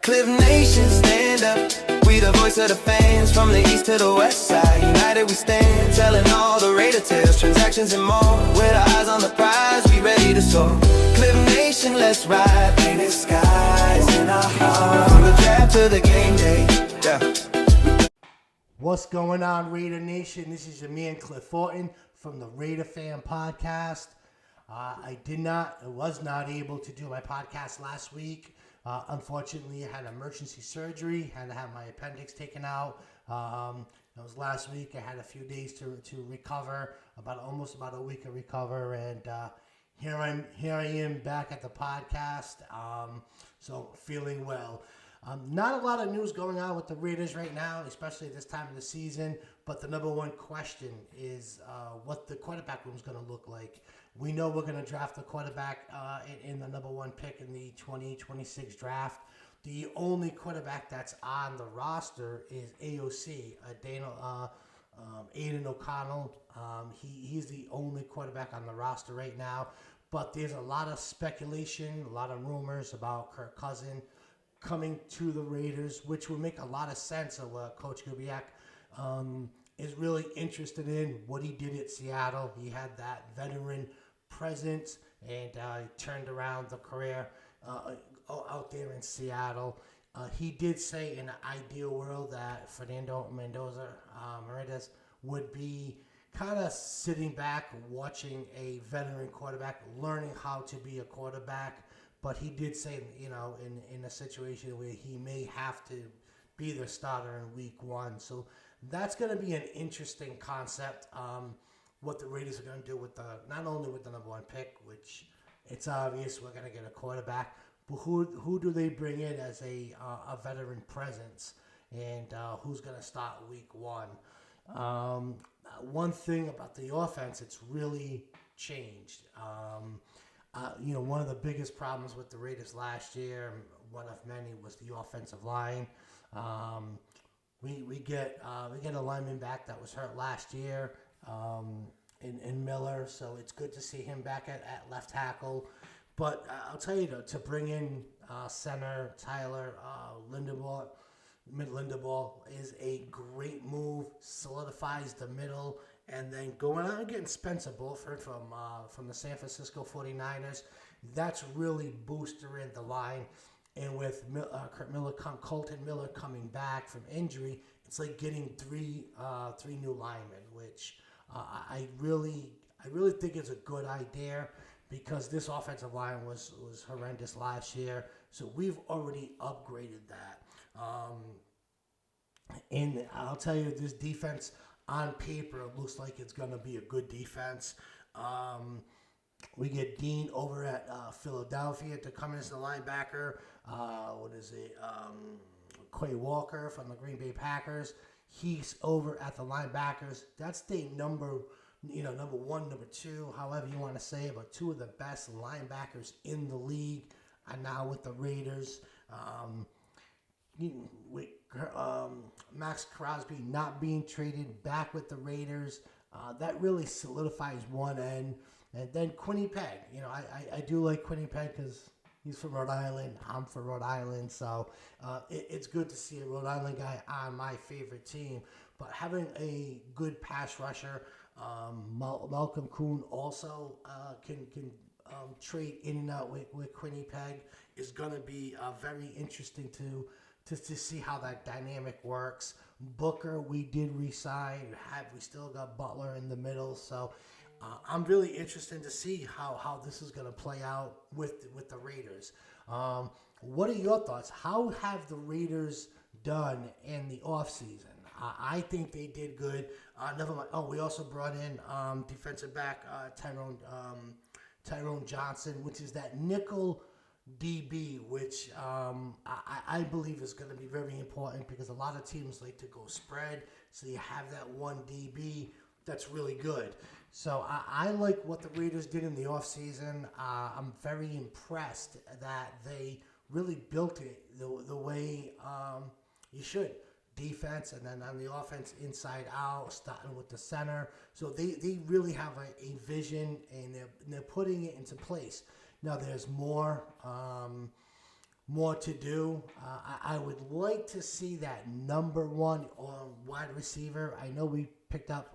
Cliff Nation, stand up. We the voice of the fans, from the east to the west side. United we stand, telling all the Raider tales, transactions and more. With our eyes on the prize, we ready to soar. Cliff Nation, let's ride. Painted skies in our heart, from the draft to the game day. Yeah. What's going on, Raider Nation? This is your man Cliff Fortin from the Raider Fan Podcast. I was not able to do my podcast last week. Unfortunately, I had emergency surgery, had to have my appendix taken out. That was last week. I had a few days to recover, almost about a week to recover, and here I am back at the podcast. So feeling well. Not a lot of news going on with the Raiders right now, especially this time of the season. But the number one question is what the quarterback room is going to look like. We know we're going to draft the quarterback in the number one pick in the 2026 draft. The only quarterback that's on the roster is AOC, Aiden O'Connell. He's the only quarterback on the roster right now. But there's a lot of speculation, a lot of rumors about Kirk Cousins coming to the Raiders, which would make a lot of sense of what Coach Kubiak is really interested in, what he did at Seattle. He had that veteran presence, and he turned around the career out there in Seattle. He did say in an ideal world that Fernando Mendoza would be kind of sitting back, watching a veteran quarterback, learning how to be a quarterback. But he did say, in a situation where he may have to be the starter in week one. So that's going to be an interesting concept. What the Raiders are going to do with not only with the number one pick, which it's obvious we're going to get a quarterback, but who do they bring in as a veteran presence, and who's going to start week one? One thing about the offense, it's really changed. One of the biggest problems with the Raiders last year, one of many, was the offensive line. We get a lineman back that was hurt last year, in Miller, so it's good to see him back at left tackle. But I'll tell you, to bring in center Tyler Linderbaugh is a great move, solidifies the middle. And then going out and getting Spencer Bulford from the San Francisco 49ers, that's really boosting the line. And with Colton Miller coming back from injury, it's like getting three new linemen, which I really think is a good idea, because this offensive line was horrendous last year. So we've already upgraded that. And I'll tell you, this defense, on paper, it looks like it's going to be a good defense. We get Dean over at Philadelphia to come in as the linebacker. Quay Walker from the Green Bay Packers. He's over at the linebackers. That's the number one, number two, however you want to say it, but two of the best linebackers in the league are now with the Raiders. Max Crosby not being traded, back with the Raiders, that really solidifies one end. And then Quinnipiac, I do like Quinnipiac because he's from Rhode Island. I'm from Rhode Island, so it's good to see a Rhode Island guy on my favorite team. But having a good pass rusher, Malcolm Kuhn also can trade in and out with Quinnipiac, is going to be very interesting to see how that dynamic works. Booker, we did re-sign. We still got Butler in the middle. So I'm really interested to see how this is going to play out with the Raiders. What are your thoughts? How have the Raiders done in the offseason? I think they did good. Never mind. Oh, we also brought in defensive back Tyrone Johnson, which is that nickel DB, which I believe is going to be very important, because a lot of teams like to go spread, so you have that one DB that's really good. So I like what the Raiders did in the offseason. I'm very impressed that they really built it the way you should. Defense, and then on the offense, inside out, starting with the center. So they really have a vision, and they're putting it into place. Now there's more more to do. I would like to see that number one wide receiver. I know we picked up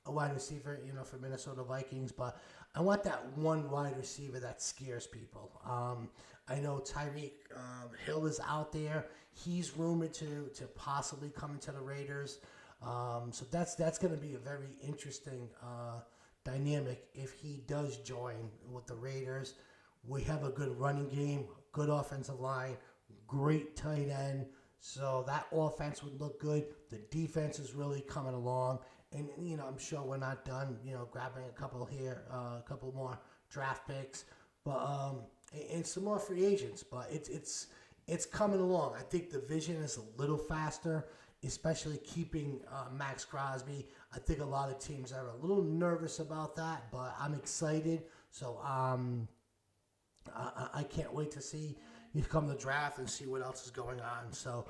a wide receiver, for Minnesota Vikings, but I want that one wide receiver that scares people. I know Tyreek Hill is out there. He's rumored to possibly come into the Raiders. So that's going to be a very interesting dynamic if he does join with the Raiders. We have a good running game, good offensive line, great tight end. So that offense would look good. The defense is really coming along. And, I'm sure we're not done, grabbing a couple more draft picks, but and some more free agents. But it's coming along. I think the vision is a little faster, especially keeping Max Crosby. I think a lot of teams are a little nervous about that, but I'm excited. So I can't wait to see you come to the draft and see what else is going on. So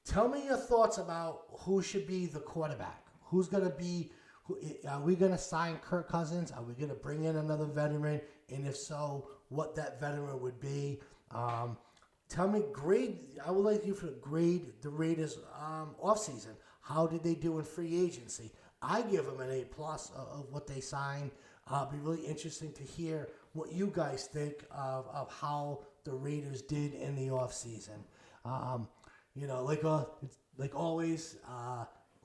tell me your thoughts about who should be the quarterback. Who's going to be – are we going to sign Kirk Cousins? Are we going to bring in another veteran? And if so, what that veteran would be? Tell me, I would like you to grade the Raiders offseason. How did they do in free agency? I give them an A+ of what they signed. It'll be really interesting to hear what you guys think of how the Raiders did in the offseason. Like always,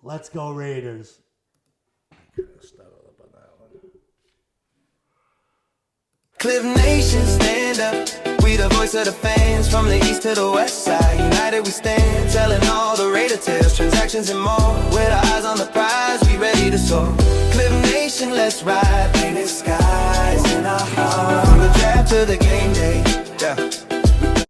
let's go Raiders. I could have started up on that one. Cliff Nation, stand up. We the voice of the fans, from the east to the west side. United we stand, telling all the Raider tales, transactions and more. With our eyes on the prize, we ready to soar. Cliff Nation, let's ride. Painted skies in our heart, from the draft to the game day. Yeah.